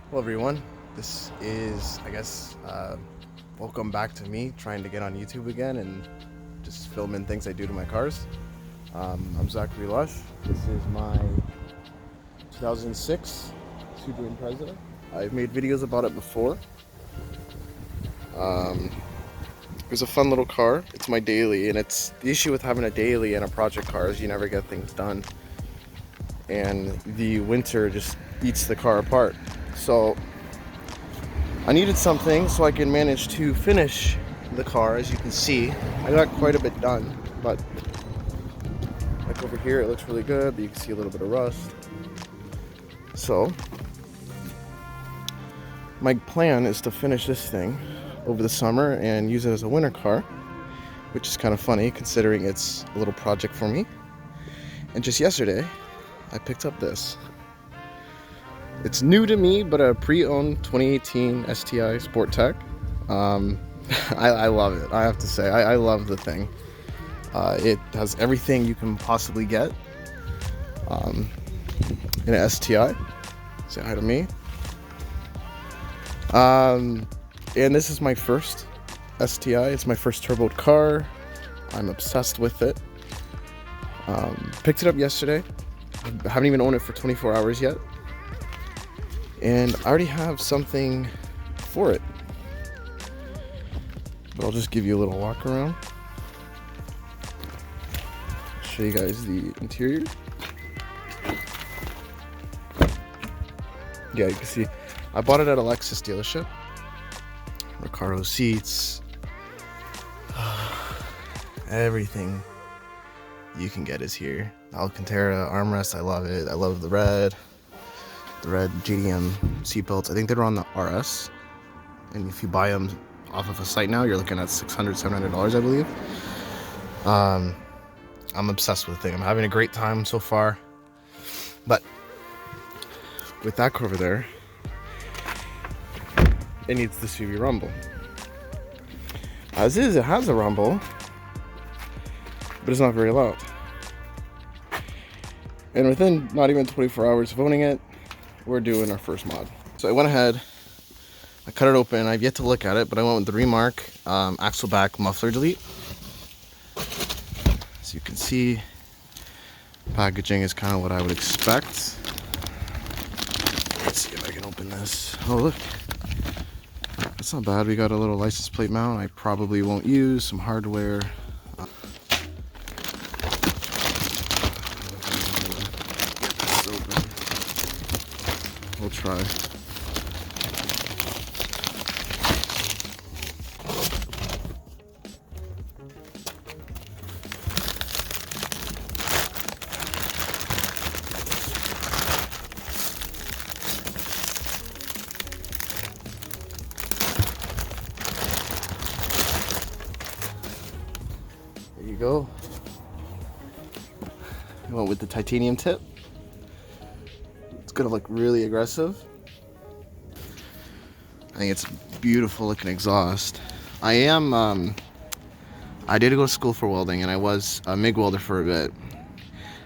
Hello everyone, this is, welcome back to me trying to get on YouTube again and just filming things I do to my cars. I'm Zachary Lush. This is my 2006 Subaru Impreza. I've made videos about it before. It's a fun little car. It's my daily, and it's the issue with having a daily and a project car is you never get things done. And the winter just eats the car apart. So I needed something so I can manage to finish the car. As you can see, I got quite a bit done, but like over here it looks really good, but you can see a little bit of rust. So my plan is to finish this thing over the summer and use it as a winter car, which is kind of funny considering it's a little project for me. And just yesterday I picked up this. It's new to me, but a pre-owned 2018 STI Sport Tech. I love it, I have to say. I love the thing. It has everything you can possibly get in an STI. Say hi to me. And this is my first STI. It's my first turboed car. I'm obsessed with it. Picked it up yesterday. I haven't even owned it for 24 hours yet. And I already have something for it. But I'll just give you a little walk around. Show you guys the interior. Yeah, you can see I bought it at a Lexus dealership. Recaro seats. Everything you can get is here. Alcantara armrest, I love it. I love the red JDM seatbelts. I think they're on the RS, and if you buy them off of a site now, you're looking at $600-$700, I believe. I'm obsessed with the thing. I'm having a great time so far. But with that car over there, it needs the CV rumble. As is, it has a rumble, but it's not very loud. And within not even 24 hours of owning it, we're doing our first mod. So I went ahead, I cut it open. I've yet to look at it, but I went with the Remark Axleback muffler delete. As you can see, packaging is kind of what I would expect. Let's see if I can open this. Oh look, that's not bad. We got a little license plate mount I probably won't use, some hardware. We'll try. There you go. I went with the titanium tip. It's gonna look really aggressive. I think it's beautiful looking exhaust. I did go to school for welding, and I was a MIG welder for a bit.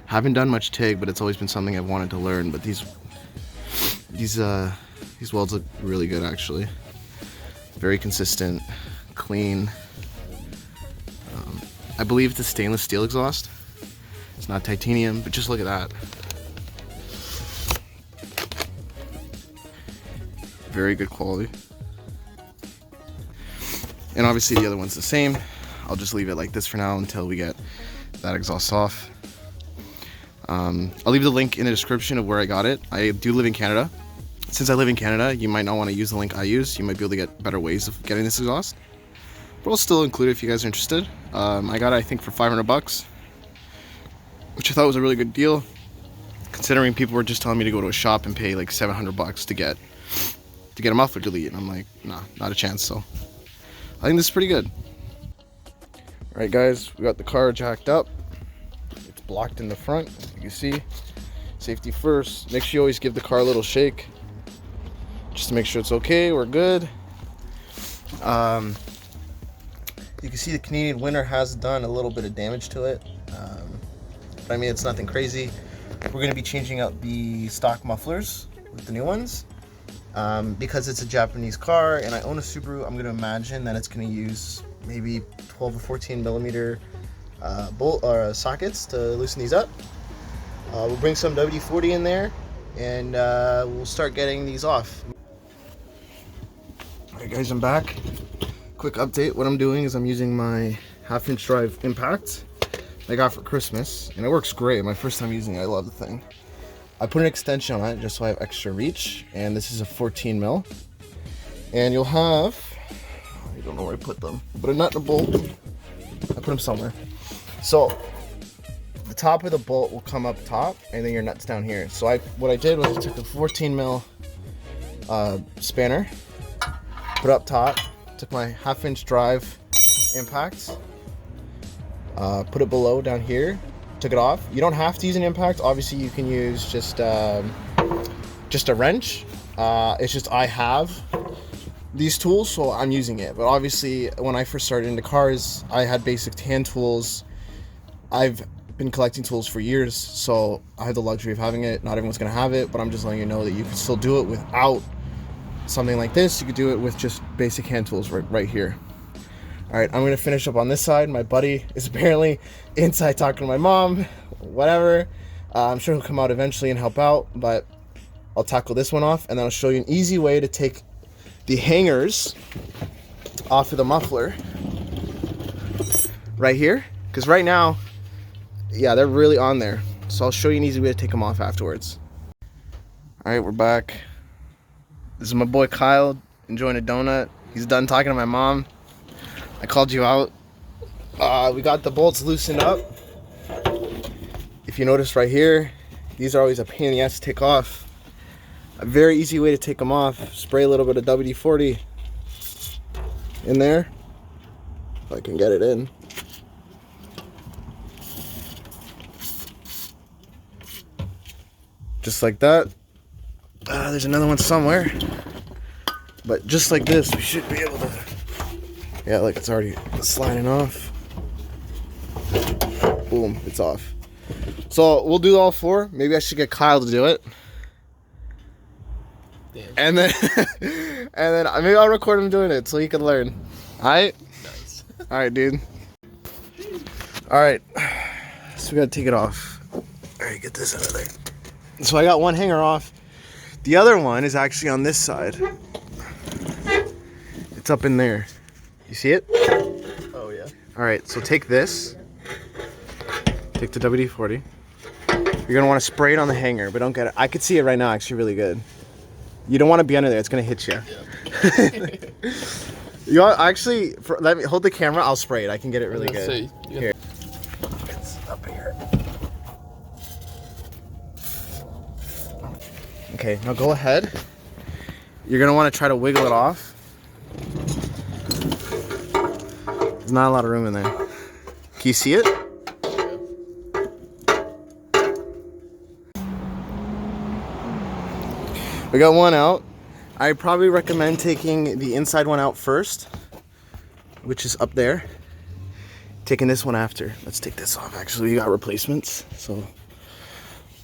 Haven't done much TIG, but it's always been something I've wanted to learn. But these welds look really good, actually. Very consistent, clean. I believe it's a stainless steel exhaust. It's not titanium, but just look at that. Very good quality. And obviously the other one's the same. I'll just leave it like this for now until we get that exhaust off. I'll leave the link in the description of where I got it. I do live in Canada. Since I live in Canada, you might not want to use the link I use. You might be able to get better ways of getting this exhaust. But I'll still include it if you guys are interested. I got it, I think, for $500, which I thought was a really good deal, considering people were just telling me to go to a shop and pay like $700 to get a muffler delete, and I'm like, nah, not a chance. So I think this is pretty good. All right, guys, we got the car jacked up. It's blocked in the front, as you can see. Safety first. Make sure you always give the car a little shake, just to make sure it's okay. We're good. You can see the Canadian winter has done a little bit of damage to it, but I mean, it's nothing crazy. We're going to be changing out the stock mufflers with the new ones. Because it's a Japanese car and I own a Subaru, I'm gonna imagine that it's gonna use maybe 12 or 14 millimeter bolt or sockets to loosen these up. We'll bring some WD-40 in there and we'll start getting these off. Alright guys, I'm back. Quick update. What I'm doing is I'm using my 1/2-inch drive impact I got for Christmas, and it works great. My first time using it, I love the thing. I put an extension on it just so I have extra reach, and this is a 14 mil. And you'll have, I don't know where I put them, but a nut and a bolt. I put them somewhere. So the top of the bolt will come up top, and then your nut's down here. So what I did was I took the 14 mil spanner, put it up top, took my 1/2-inch drive impact, put it below down here, took it off. You don't have to use an impact. Obviously, you can use just a wrench. It's just I have these tools, so I'm using it. But obviously, when I first started into cars, I had basic hand tools. I've been collecting tools for years, so I have the luxury of having it. Not everyone's gonna have it, but I'm just letting you know that you can still do it without something like this. You could do it with just basic hand tools right here. All right, I'm gonna finish up on this side. My buddy is apparently inside talking to my mom, whatever. I'm sure he'll come out eventually and help out, but I'll tackle this one off, and then I'll show you an easy way to take the hangers off of the muffler right here. Because right now, yeah, they're really on there. So I'll show you an easy way to take them off afterwards. All right, we're back. This is my boy Kyle enjoying a donut. He's done talking to my mom. I called you out. We got the bolts loosened up. If you notice right here, these are always a pain in the ass to take off. A very easy way to take them off, spray a little bit of WD-40 in there, if I can get it in. Just like that. There's another one somewhere. But just like this, we should be able to, yeah, like it's already sliding off. Boom, it's off. So we'll do all four. Maybe I should get Kyle to do it. Damn. And then maybe I'll record him doing it so he can learn. Alright? Nice. Alright, dude. Alright. So we gotta take it off. Alright, get this out of there. So I got one hanger off. The other one is actually on this side. It's up in there. You see it? Oh, yeah. Alright, so take this. Take the WD-40. You're gonna want to spray it on the hanger, but don't get it. I could see it right now actually really good. You don't want to be under there, it's gonna hit you. Yeah. You want, actually, let me hold the camera, I'll spray it. I can get it really good. See. Yeah. Here. It's up here. Okay, now go ahead. You're gonna want to try to wiggle it off. There's not a lot of room in there. Can you see it? We got one out. I probably recommend taking the inside one out first, which is up there. Taking this one after. Let's take this off. Actually, we got replacements, so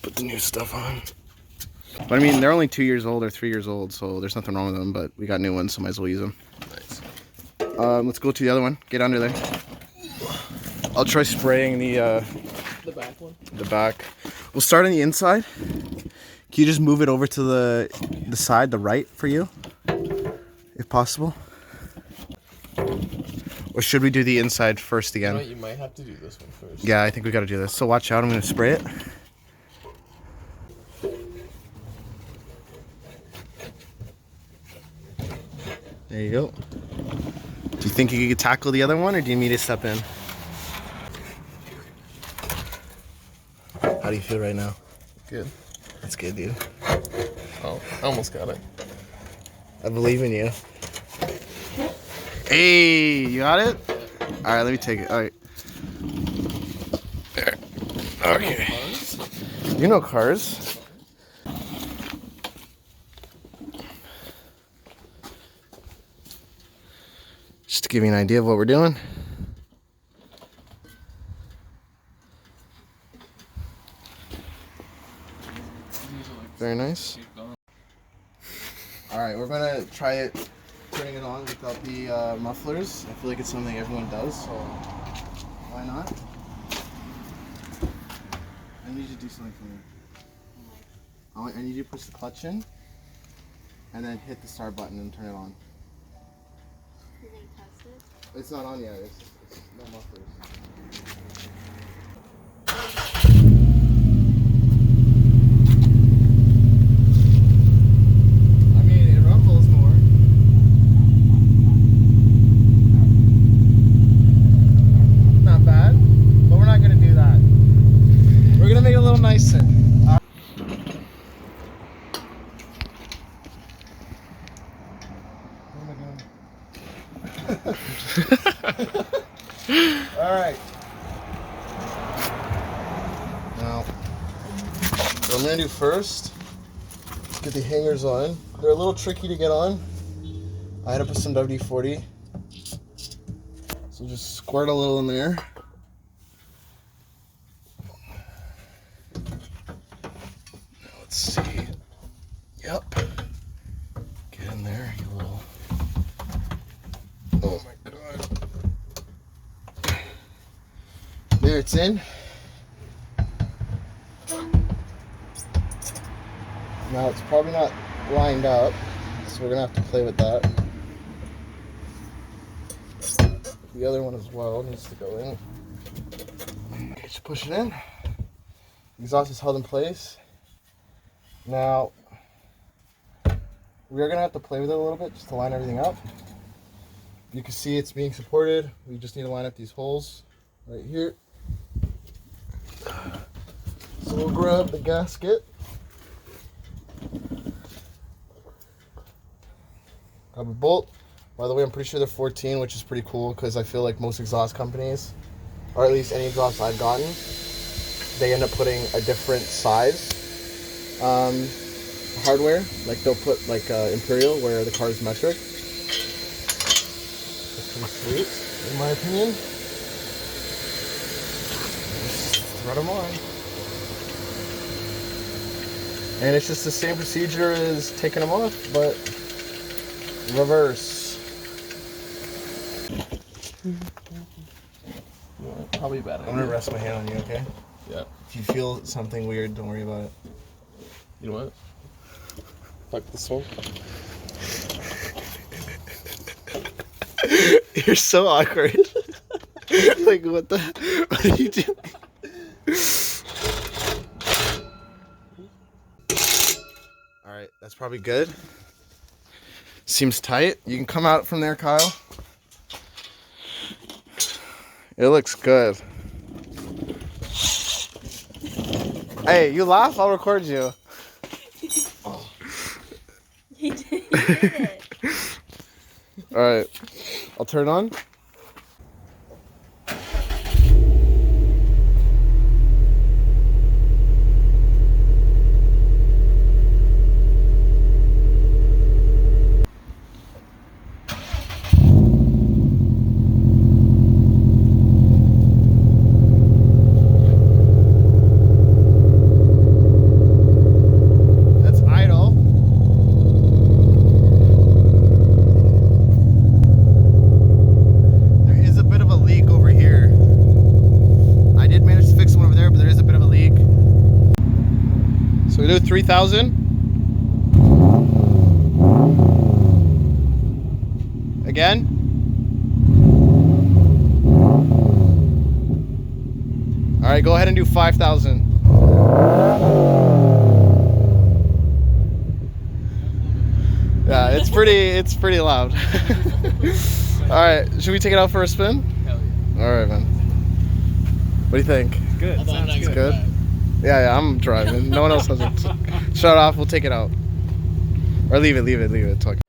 put the new stuff on. But I mean, they're only 2 years old or 3 years old, so there's nothing wrong with them, but we got new ones, so might as well use them. Nice. Let's go to the other one. Get under there. I'll try spraying the back one. The back. We'll start on the inside. Can you just move it over to the side, the right for you, if possible? Or should we do the inside first again? You might have to do this one first. Yeah, I think we got to do this. So watch out. I'm going to spray it. There you go. Do you think you could tackle the other one, or do you need me to step in? How do you feel right now? Good. That's good, dude. Oh, I almost got it. I believe in you. Hey, you got it? All right, let me take it. All right. There. Okay. You know cars. Just to give you an idea of what we're doing. Very nice. All right, we're gonna try it, turning it on without the mufflers. I feel like it's something everyone does, so why not? I need you to do something for me. I need you to push the clutch in, and then hit the start button and turn it on. You're gonna test it? It's not on yet. It's no mufflers. I mean, it rumbles more. Not bad, but we're not gonna do that. We're gonna make it a little nicer. All right. Now, what I'm gonna do first is get the hangers on. They're a little tricky to get on. I had to put some WD-40. So just squirt a little in there. Now let's see. Yep. Get in there, you little. Oh my god. There, it's in. Now it's probably not lined up, so we're gonna have to play with that. The other one as well needs to go in. Okay, just push it in. The exhaust is held in place. Now, we're gonna have to play with it a little bit just to line everything up. You can see it's being supported. We just need to line up these holes right here. So we'll grab the gasket. Grab a bolt. By the way, I'm pretty sure they're 14, which is pretty cool because I feel like most exhaust companies, or at least any exhaust I've gotten, they end up putting a different size hardware. Like they'll put like Imperial where the car is metric. That's pretty sweet, in my opinion. Just thread them on. And it's just the same procedure as taking them off, but reverse. Probably bad. I'm gonna rest my hand on you, okay? Yeah. If you feel something weird, don't worry about it. You know what? Fuck this one. You're so awkward. Like, what are you doing? Alright, that's probably good. Seems tight. You can come out from there, Kyle. It looks good. Hey, you laugh, I'll record you. He did it. Alright, I'll turn it on. There is a bit of a leak over here. I did manage to fix one over there, but there is a bit of a leak. So we do 3,000. Again. All right, go ahead and do 5,000. Yeah, it's pretty loud. All right, should we take it out for a spin? Hell yeah. All right, man. What do you think? Good. It's good. Yeah, I'm driving. No one else has it. Shut off. We'll take it out. Or leave it. It's okay.